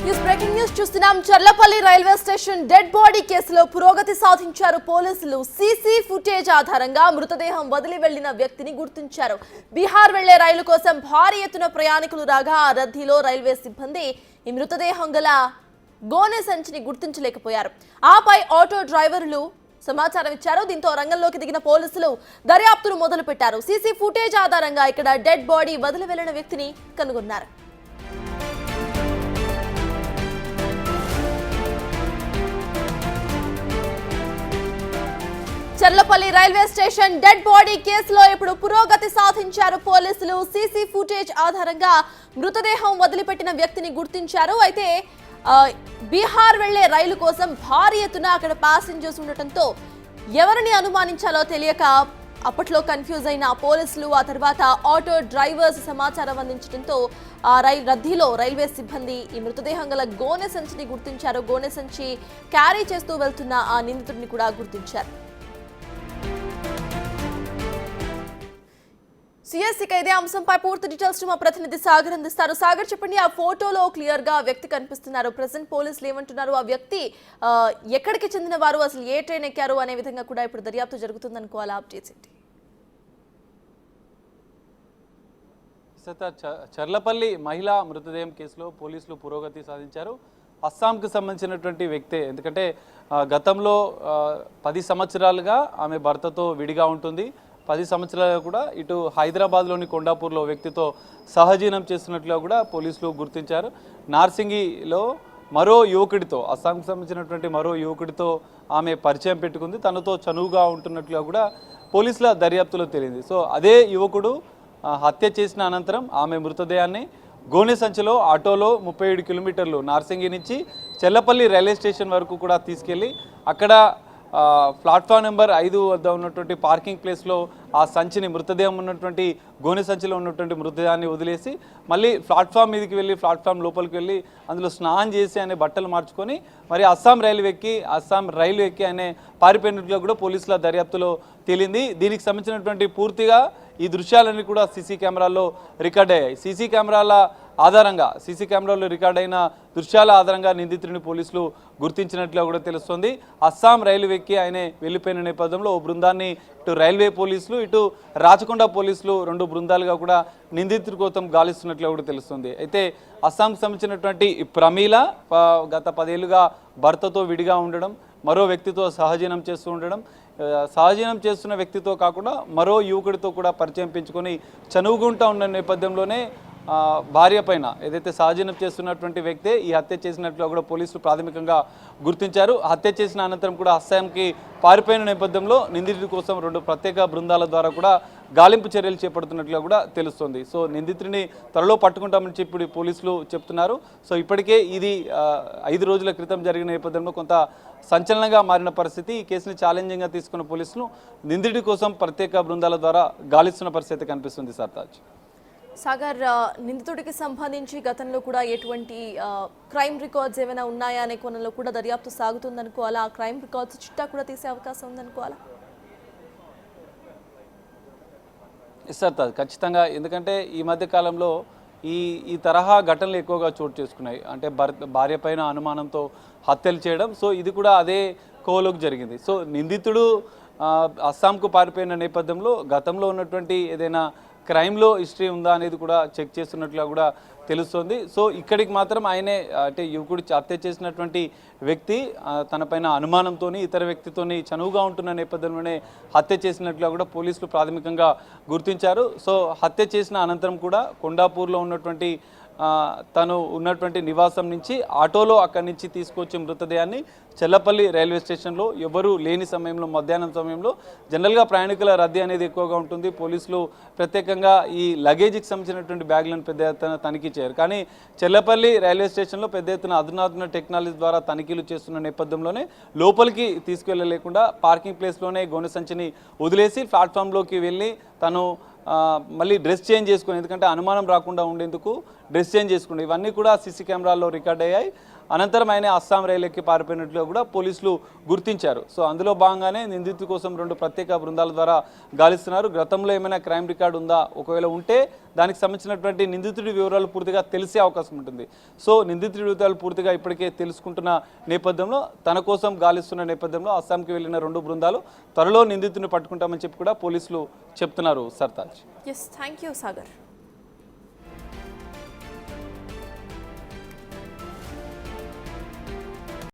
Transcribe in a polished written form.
Breaking news చూస్తున్నాం. Cherlapally railway station dead body కేసులో పురోగతి సాధించారు పోలీసులు. సీసీ ఫుటేజ్ ఆధారంగా మృతదేహం వదిలి వెళ్లిన వ్యక్తిని గుర్తించారు. బీహార్ వెళ్లే రైలు కోసం భారీ ఎత్తున ప్రయాణికులు రాగా ఆ రద్దీలో రైల్వే సిబ్బంది ఈ మృతదేహం గల గోనె సంచిని గుర్తించలేకపోయారు. ఆపై ఆటో డ్రైవర్లు సమాచారం ఇచ్చారు. దీంతో రంగంలోకి దిగిన పోలీసులు దర్యాప్తును మొదలుపెట్టారు. సీసీ ఫుటేజ్ ఆధారంగా ఇక్కడ డెడ్ బాడీ వదిలి వెళ్లిన వ్యక్తిని కనుగొన్నారు. Cherlapally railway station dead body కేసులో ఇప్పుడు పురోగతి సాధించారు పోలీసులు. సీసీ ఫుటేజ్ ఆధారంగా మృతదేహం వదిలిపెట్టిన వ్యక్తిని గుర్తించారు. అయితే బీహార్ వెళ్లే రైలు కోసం భారీ ఎత్తున అక్కడ ప్యాసింజర్స్ ఉండటంతో ఎవరిని అనుమానించాలో తెలియక అప్పట్లో కన్ఫ్యూజ్ అయిన పోలీసులు ఆ తర్వాత ఆటో డ్రైవర్స్ సమాచారం అందించడంతో ఆ రద్దీలో రైల్వే సిబ్బంది ఈ మృతదేహం గల గోనె సంచిని గుర్తించారు. గోనె సంచి క్యారీ చేస్తూ వెళ్తున్న ఆ నిందితుడిని కూడా గుర్తించారు. సిఎస్సికి ఇదే అంశంపై పూర్తి డీటెయిల్స్ మా ప్రతినిధి సాగర్ అందిస్తారు. సాగర్, చెప్పండి, ఆ ఫోటోలో క్లియర్ గా వ్యక్తి కనిపిస్తున్నారు. ప్రెసెంట్ పోలీసులు ఏమంటున్నారు? ఆ వ్యక్తి ఎక్కడికి చెందిన వారు, అసలు ఏ ట్రైన్ ఎక్కారు అనే విధంగా కూడా ఇప్పుడు దర్యాప్తు జరుగుతుంది అనుకోవాలా? అప్డేట్స్ ఏంటి? చర్లపల్లి మహిళా మృతదేహం కేసులో పోలీసులు పురోగతి సాధించారు. అస్సాంకి సంబంధించినటువంటి వ్యక్తే. ఎందుకంటే గతంలో 10 సంవత్సరాలుగా ఆమె భర్తతో విడిగా ఉంటుంది. 10 సంవత్సరాలుగా కూడా ఇటు హైదరాబాద్లోని కొండాపూర్లో వ్యక్తితో సహజీవనం చేస్తున్నట్లుగా కూడా పోలీసులు గుర్తించారు. నార్సింగిలో మరో యువకుడితో, అస్సాంకి సంబంధించినటువంటి మరో యువకుడితో ఆమె పరిచయం పెట్టుకుంది. తనతో చనువుగా ఉంటున్నట్లుగా కూడా పోలీసుల దర్యాప్తులో తెలియంది. సో అదే యువకుడు హత్య చేసిన అనంతరం ఆమె మృతదేహాన్ని గోనె సంచిలో ఆటోలో 37 కిలోమీటర్లు నార్సింగి నుంచి చర్లపల్లి రైల్వే స్టేషన్ వరకు కూడా తీసుకెళ్ళి అక్కడ ప్లాట్ఫామ్ నెంబర్ 5 వద్ద ఉన్నటువంటి పార్కింగ్ ప్లేస్లో ఆ సంచిని, మృతదేహం ఉన్నటువంటి గోనె సంచిలో ఉన్నటువంటి మృతదేహాన్ని వదిలేసి మళ్ళీ ప్లాట్ఫామ్ మీదకి వెళ్ళి ప్లాట్ఫామ్ లోపలికి వెళ్ళి అందులో స్నానం చేసి అనే బట్టలు మార్చుకొని మరి అస్సాం రైలు ఎక్కి అనే పారిపోయినట్లుగా కూడా పోలీసుల దర్యాప్తులో తేలింది. దీనికి సంబంధించినటువంటి పూర్తిగా ఈ దృశ్యాలన్నీ కూడా సీసీ కెమెరాల్లో రికార్డ్ అయ్యాయి. సీసీ కెమెరాలో రికార్డ్ అయిన దృశ్యాల ఆధారంగా నిందితుడిని పోలీసులు గుర్తించినట్లుగా కూడా తెలుస్తుంది. అస్సాం రైలు ఎక్కి ఆయన వెళ్ళిపోయిన నేపథ్యంలో ఓ బృందాన్ని ఇటు రైల్వే పోలీసులు, ఇటు రాచకొండ పోలీసులు 2 బృందాలుగా కూడా నిందితుడి కోసం గాలిస్తున్నట్లుగా కూడా తెలుస్తుంది. అయితే అస్సాంకి సంబంధించినటువంటి ప్రమీల గత 10 ఏళ్లుగా భర్తతో విడిగా ఉండడం, మరో వ్యక్తితో సహజీవనం చేస్తూ ఉండడం, సహజీవనం చేస్తున్న వ్యక్తితో కాకుండా మరో యువకుడితో కూడా పరిచయం పెంచుకొని చనువుకుంటూ ఉన్న నేపథ్యంలోనే భార్య పైన ఏదైతే సహజీవనం చేస్తున్నటువంటి వ్యక్తే ఈ హత్య చేసినట్లు కూడా పోలీసులు ప్రాథమికంగా గుర్తించారు. హత్య చేసిన అనంతరం కూడా అస్సాంకి పారిపోయిన నేపథ్యంలో నిందితుడి కోసం 2 ప్రత్యేక బృందాల ద్వారా కూడా గాలింపు చర్యలు చేపడుతున్నట్లుగా కూడా తెలుస్తుంది. సో నిందితుడిని త్వరలో పట్టుకుంటామని చెప్పి పోలీసులు చెప్తున్నారు. సో ఇప్పటికే ఇది 5 రోజుల క్రితం జరిగిన నేపథ్యంలో కొంత సంచలనంగా మారిన పరిస్థితి. ఈ కేసుని ఛాలెంజింగ్గా తీసుకున్న పోలీసులు నిందితుడి కోసం ప్రత్యేక బృందాల ద్వారా గాలిస్తున్న పరిస్థితి కనిపిస్తుంది. సర్తాజ్, సాగర్, నిందితుడికి సంబంధించి గతంలో కూడా ఎటువంటి క్రైమ్ రికార్డ్స్ ఏమైనా ఉన్నాయా అనే కోణంలో కూడా దర్యాప్తు సాగుతుందనుకోవాలా? ఆ క్రైమ్ రికార్డ్స్ చిట్టా కూడా తీసే అవకాశం ఉందనుకోవాలా? సర్తాజ్, ఖచ్చితంగా. ఎందుకంటే ఈ మధ్య కాలంలో ఈ తరహా ఘటనలు ఎక్కువగా చోటు చేసుకున్నాయి. అంటే భార్య పైన అనుమానంతో హత్యలు చేయడం. సో ఇది కూడా అదే కోవలోకి జరిగింది. సో నిందితుడు అస్సాంకు పారిపోయిన నేపథ్యంలో గతంలో ఉన్నటువంటి ఏదైనా క్రైమ్లో హిస్టరీ ఉందా అనేది కూడా చెక్ చేస్తున్నట్లుగా కూడా తెలుస్తుంది. సో ఇక్కడికి మాత్రం ఆయనే, అంటే యువకుడు హత్య చేసినటువంటి వ్యక్తి తనపైన అనుమానంతో ఇతర వ్యక్తితోని చనువుగా ఉంటున్న నేపథ్యంలోనే హత్య చేసినట్లుగా కూడా పోలీసులు ప్రాథమికంగా గుర్తించారు. సో హత్య చేసిన అనంతరం కూడా కొండాపూర్లో ఉన్నటువంటి తను ఉన్నటువంటి నివాసం నుంచి ఆటోలో అక్కడి నుంచి తీసుకొచ్చే మృతదేహాన్ని చర్లపల్లి రైల్వే స్టేషన్లో ఎవరు లేని సమయంలో, మధ్యాహ్నం సమయంలో జనరల్గా ప్రయాణికుల రద్దీ అనేది ఎక్కువగా ఉంటుంది. పోలీసులు ప్రత్యేకంగా ఈ లగేజీకి సంబంధించినటువంటి బ్యాగులను పెద్ద ఎత్తున తనిఖీ చేయరు. కానీ చర్లపల్లి రైల్వే స్టేషన్లో పెద్ద ఎత్తున అధునాతన టెక్నాలజీ ద్వారా తనిఖీలు చేస్తున్న నేపథ్యంలోనే లోపలికి తీసుకెళ్లలేకుండా పార్కింగ్ ప్లేస్లోనే గోనె సంచిని వదిలేసి ప్లాట్ఫామ్లోకి వెళ్ళి తను మళ్ళీ డ్రెస్ చేంజ్ చేసుకుని, ఎందుకంటే అనుమానం రాకుండా ఉండేందుకు డ్రెస్ చేంజ్ చేసుకున్నాడు. ఇవన్నీ కూడా సీసీ కెమెరాల్లో రికార్డ్ అయ్యాయి. అనంతరం ఆయన అస్సాం రైలు ఎక్కి పారిపోయినట్లు కూడా పోలీసులు గుర్తించారు. సో అందులో భాగంగానే నిందితుడి కోసం 2 ప్రత్యేక బృందాల ద్వారా గాలిస్తున్నారు. గతంలో ఏమైనా క్రైమ్ రికార్డు ఉందా, ఒకవేళ ఉంటే దానికి సంబంధించినటువంటి నిందితుడి వివరాలు పూర్తిగా తెలిసే అవకాశం ఉంటుంది. సో నిందితుడి వివరాలు పూర్తిగా ఇప్పటికే తెలుసుకుంటున్న నేపథ్యంలో, తన కోసం గాలిస్తున్న నేపథ్యంలో అస్సాంకి వెళ్ళిన 2 బృందాలు త్వరలో నిందితుడిని పట్టుకుంటామని చెప్పి కూడా పోలీసులు చెప్తున్నారు. Sartaj. Yes, thank you Sagar.